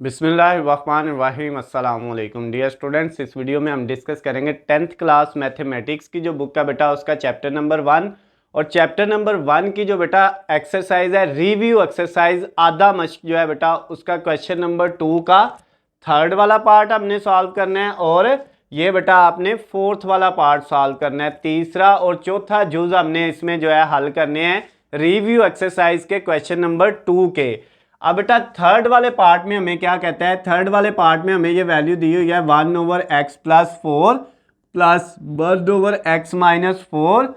बिस्मिल्लाहिर्रहमानिर्रहीम अस्सलाम वालेकुम डियर स्टूडेंट्स। इस वीडियो में हम डिस्कस करेंगे 10th क्लास मैथमेटिक्स की जो बुक है बेटा उसका चैप्टर नंबर 1 और चैप्टर नंबर 1 की जो बेटा एक्सरसाइज है रिव्यू एक्सरसाइज आधा मश्क जो है बेटा उसका क्वेश्चन नंबर 2 का थर्ड वाला पार्ट हमने सॉल्व करना है और ये बेटा आपने फोर्थ वाला पार्ट सॉल्व करना है। तीसरा और चौथा जुज हमने इसमें जो है हल करने हैं रिव्यू एक्सरसाइज के क्वेश्चन नंबर 2 के। अब बेटा थर्ड वाले पार्ट में हमें क्या कहता है, थर्ड वाले पार्ट में हमें ये वैल्यू दी हुई है 1/x+4 plus 1/x-4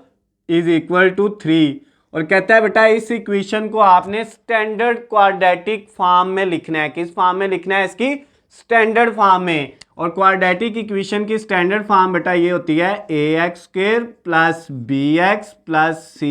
is equal to 3 और कहता है बेटा इस इक्वेशन को आपने स्टैंडर्ड क्वाड्रेटिक फॉर्म में लिखना है। किस फॉर्म में लिखना है? इसकी स्टैंडर्ड फॉर्म में। और क्वाड्रेटिक इक्वेशन की स्टैंडर्ड फॉर्म बेटा ये होती है ax² plus bx plus c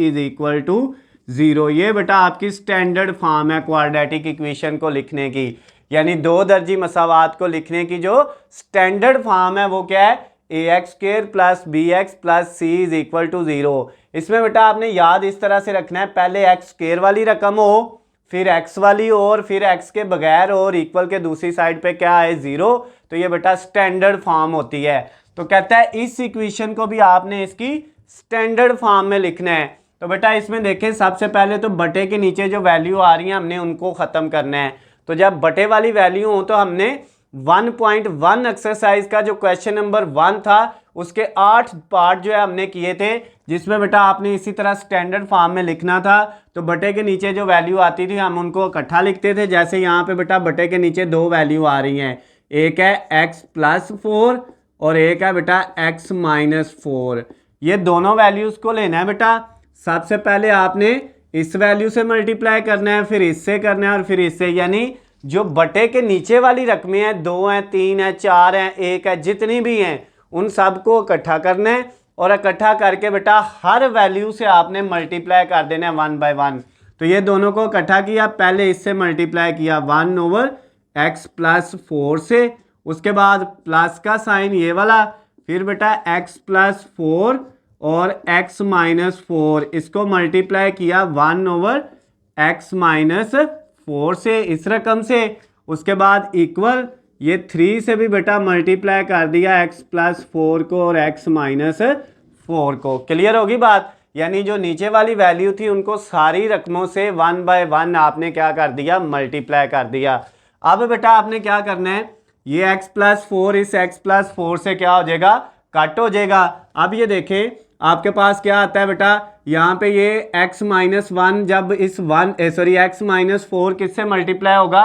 is equal to 0। ये बेटा आपकी स्टैंडर्ड फॉर्म है क्वाड्रेटिक इक्वेशन को लिखने की, यानी दो दर्जी मसावात को लिखने की जो स्टैंडर्ड फॉर्म है वो क्या है? ax² plus bx plus c is equal to 0। इसमें बेटा आपने याद इस तरह से रखना है, पहले x² वाली रकम हो, फिर x वाली हो और फिर x के बगैर हो और इक्वल के दूसरी साइड पे क्या है? 0। तो ये बेटा स्टैंडर्ड फॉर्म होती है। तो कहता है इस इक्वेशन को भी आपने इसकी स्टैंडर्ड फॉर्म में लिखना है। तो बेटा इसमें देखें सबसे पहले तो बटे के नीचे जो वैल्यू आ रही है हमने उनको ख़त्म करना है। तो जब बटे वाली वैल्यू हो तो हमने 1.1 एक्सरसाइज का जो क्वेश्चन नंबर 1 था उसके 8 पार्ट जो है हमने किए थे, जिसमें बेटा आपने इसी तरह स्टैंडर्ड फॉर्म में लिखना था। तो बटे के नीचे जो वैल्यू आती थी हम उनको इकट्ठा लिखते थे। जैसे यहाँ पे बेटा बटे के नीचे दो वैल्यू आ रही हैं, एक है x+4 और एक है बेटा x-4। ये दोनों वैल्यूज़ को लेना है बेटा। सबसे पहले आपने इस वैल्यू से मल्टीप्लाई करना है, फिर इससे करना है और फिर इससे, यानी जो बटे के नीचे वाली रकमें हैं 2 हैं 3 हैं 4 हैं 1 है, जितनी भी हैं उन सबको इकट्ठा करना है और इकट्ठा करके बेटा हर वैल्यू से आपने मल्टीप्लाई कर देना है 1 बाय 1। तो ये दोनों को इकट्ठा किया, पहले इससे मल्टीप्लाई किया 1/x+4 से, उसके बाद प्लस का साइन ये वाला, फिर बेटा x+4 और x-4 इसको मल्टीप्लाई किया 1/x-4 से इस रकम से, उसके बाद इक्वल ये 3 से भी बेटा मल्टीप्लाई कर दिया x+4 को और x-4 को। क्लियर होगी बात? यानी जो नीचे वाली वैल्यू थी उनको सारी रकमों से 1 बाय 1 आपने क्या कर दिया? मल्टीप्लाई कर दिया। अब बेटा आपने क्या करना है, ये x+4 इस x+4 से क्या हो जाएगा? कट हो जाएगा। अब ये देखें आपके पास क्या आता है बेटा, यहाँ पे ये x-1 जब इस x-4 किससे मल्टीप्लाई होगा?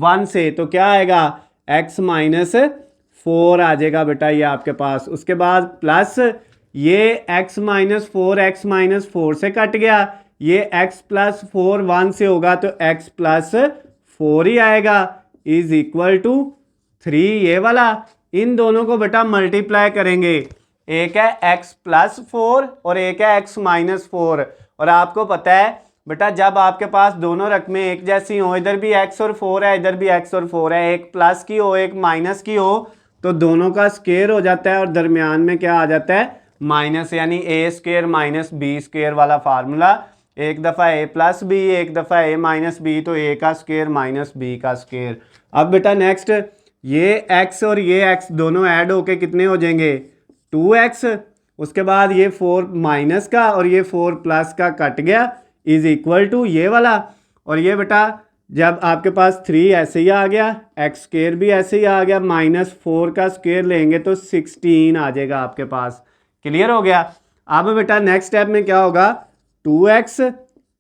1 से, तो क्या आएगा? x-4 आ जाएगा बेटा ये आपके पास। उसके बाद प्लस ये x-4 से कट गया, ये x+4 1 से होगा तो x+4 ही आएगा इज इक्वल टू 3 ये वाला। इन दोनों को बेटा मल्टीप्लाई करेंगे, एक है x+4 और एक है x-4। और आपको पता है बेटा जब आपके पास दोनों रकमें एक जैसी हो, इधर भी x और 4 है इधर भी x और 4 है, एक प्लस की हो एक माइनस की हो, तो दोनों का स्क्वायर हो जाता है और दरमियान में क्या आ जाता है? माइनस, यानी a² माइनस b² वाला फार्मूला। एक दफ़ा a प्लस b एक दफ़ा a माइनस b, तो a का स्क्वायर माइनस b का स्क्वायर। अब बेटा नेक्स्ट ये x और ये x दोनों ऐड होके कितने हो जाएंगे? 2x। उसके बाद ये 4 माइनस का और ये 4 प्लस का कट गया इज इक्वल टू ये वाला। और ये बेटा जब आपके पास 3 ऐसे ही आ गया, x² भी ऐसे ही आ गया, -4 का स्क्वायर लेंगे तो 16 आ जाएगा आपके पास। क्लियर हो गया? अब बेटा नेक्स्ट स्टेप में क्या होगा? 2x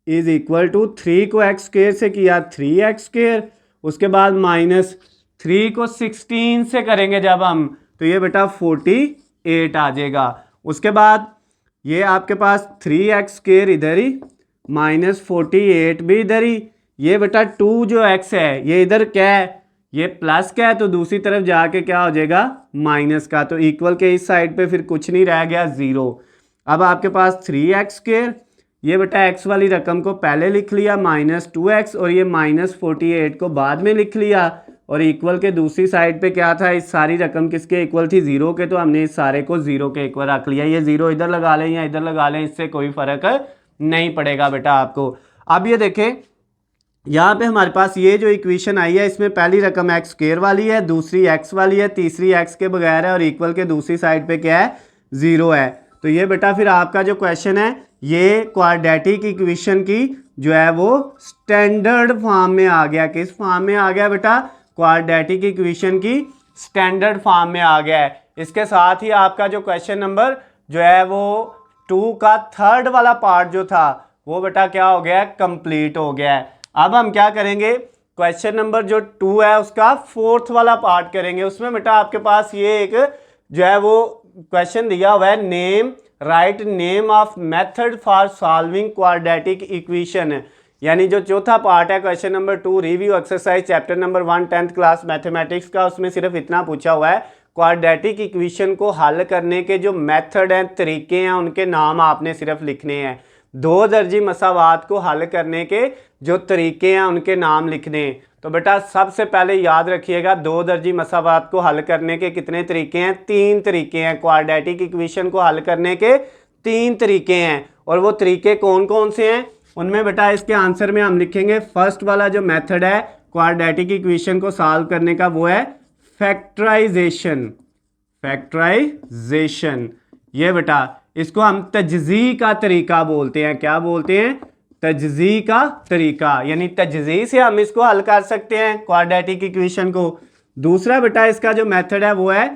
इज इक्वल टू 3 को x² से किया 3x², उसके बाद -3 को 16 से करेंगे जब हम, तो ये बेटा 48 आ जाएगा। उसके बाद ये आपके पास 3x² इधर ही -48 भी इधर ही, ये बेटा 2 जो x है ये इधर क्या है? ये प्लस का है, तो दूसरी तरफ जाके क्या हो जाएगा? माइनस का। तो इक्वल के इस साइड पे फिर कुछ नहीं रह गया, 0। अब आपके पास 3x², ये बेटा x वाली रकम को पहले लिख लिया -2x और ये -48 को बाद में लिख लिया, और इक्वल के दूसरी साइड पे क्या था? इस सारी रकम किसके इक्वल थी? 0 के, तो हमने इस सारे को 0 के इक्वल रख लिया। ये 0 इधर लगा लें या इधर लगा लें, इससे कोई फर्क नहीं पड़ेगा बेटा आपको। अब ये देखें यहाँ पे हमारे पास ये जो इक्वेशन आई है इसमें पहली रकम एक्स स्क्वायर वाली है, दूसरी एक्स वाली है, तीसरी एक्स के बगैर है और इक्वल के दूसरी साइड पे क्या है, 0 है। तो ये बेटा फिर आपका जो क्वेश्चन है ये क्वाड्रेटिक इक्वेशन की जो है वो स्टैंडर्ड फॉर्म में आ गया। किस फॉर्म में आ गया बेटा? क्वाड्रेटिक इक्वेशन की स्टैंडर्ड फॉर्म में आ गया है। इसके साथ ही आपका जो क्वेश्चन नंबर जो है वो 2 का थर्ड वाला पार्ट जो था वो बेटा क्या हो गया है, कंप्लीट हो गया है। अब हम क्या करेंगे, क्वेश्चन नंबर जो 2 है उसका फोर्थ वाला पार्ट करेंगे। उसमें बेटा आपके पास ये एक जो है वो क्वेश्चन दिया हुआ है, name write name of method for solving quadratic equation. यानी जो चौथा पार्ट है question number 2 review exercise chapter number 1 10th class mathematics का, उसमें सिर्फ इतना पूछा हुआ है क्वाड्रेटिक इक्वेशन को हल करने के जो मेथड हैं, तरीके हैं, उनके नाम आपने सिर्फ लिखने हैं। दो दर्जी मसावात को हल करने के जो तरीके हैं उनके नाम लिखने हैं। तो बेटा सबसे पहले याद रखिएगा दो दर्जी मसावात को हल करने के कितने तरीके हैं? 3 तरीके हैं। क्वाड्रेटिक इक्वेशन को हल करने के 3 तरीके हैं। और वो तरीके कौन कौन से हैं? उनमें बेटा इसके आंसर में हम लिखेंगे फर्स्ट वाला जो मेथड है क्वाड्रेटिक इक्वेशन को सॉल्व करने का वो है फैक्टराइजेशन। फैक्टराइजेशन ये बेटा इसको हम तजज़ी का तरीका बोलते हैं। क्या बोलते हैं? तजज़ी का तरीका, यानी तजज़ी से हम इसको हल कर सकते हैं क्वाड्रेटिक इक्वेशन को। दूसरा बेटा इसका जो मेथड है वो है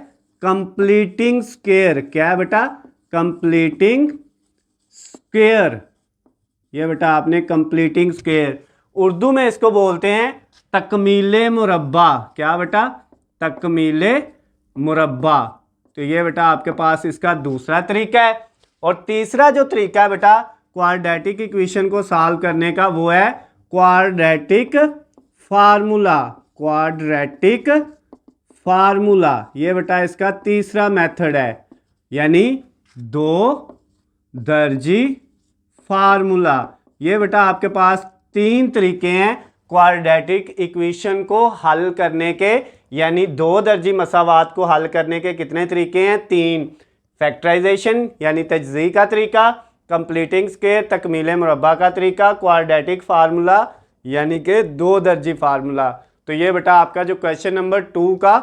कंप्लीटिंग स्क्वायर। क्या है बेटा? Completing square. ये बेटा आपने कंप्लीटिंग स्क्वायर, उर्दू में इसको बोलते हैं तकमीले मुरब्बा। क्या बेटा? तकमीले मुरब्बा। तो ये बेटा आपके पास इसका दूसरा तरीका है। और तीसरा जो तरीका है बेटा क्वाड्रेटिक इक्वेशन को सॉल्व करने का वो है क्वाड्रेटिक फार्मूला। क्वाड्रेटिक फार्मूला ये बेटा इसका तीसरा मेथड है, यानी दो दर्जी फार्मूला। ये बेटा आपके पास 3 तरीके हैं क्वाड्रेटिक इक्वेशन को हल करने के, यानी दो दर्जी मसावात को हल करने के कितने तरीके हैं? 3। फैक्टराइजेशन यानी तजज़ी का तरीका, कंप्लीटिंग स्क्वायर तकमीले मुरब्बा का तरीका, क्वाड्रेटिक फार्मूला यानी कि दो दर्जी फार्मूला। तो ये बेटा आपका जो क्वेश्चन नंबर 2 का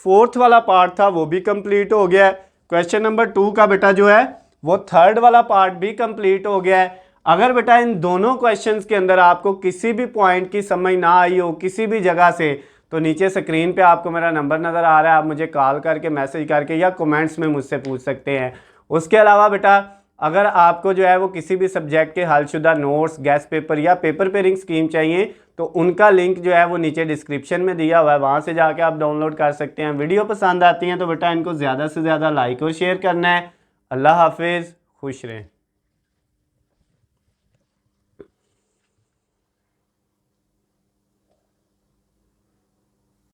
फोर्थ वाला पार्ट था वो भी कंप्लीट हो गया है। क्वेश्चन नंबर 2 का बेटा जो है वो थर्ड वाला पार्ट भी कंप्लीट हो गया है। अगर बेटा इन दोनों क्वेश्चंस के अंदर आपको किसी भी पॉइंट की समझ ना आई हो किसी भी जगह से, तो नीचे स्क्रीन पे आपको मेरा नंबर नज़र आ रहा है, आप मुझे कॉल करके मैसेज करके या कमेंट्स में मुझसे पूछ सकते हैं। उसके अलावा बेटा अगर आपको जो है वो किसी भी सब्जेक्ट के हलशुदा नोट्स, गेस्ट पेपर या पेपर पेयरिंग स्कीम चाहिए तो उनका लिंक जो है वो नीचे डिस्क्रिप्शन में दिया हुआ है, वहाँ से जाके आप डाउनलोड कर सकते हैं। वीडियो पसंद आती हैं तो बेटा इनको ज़्यादा से ज़्यादा लाइक और शेयर करना है। अल्लाह हाफिज़, खुश रहें।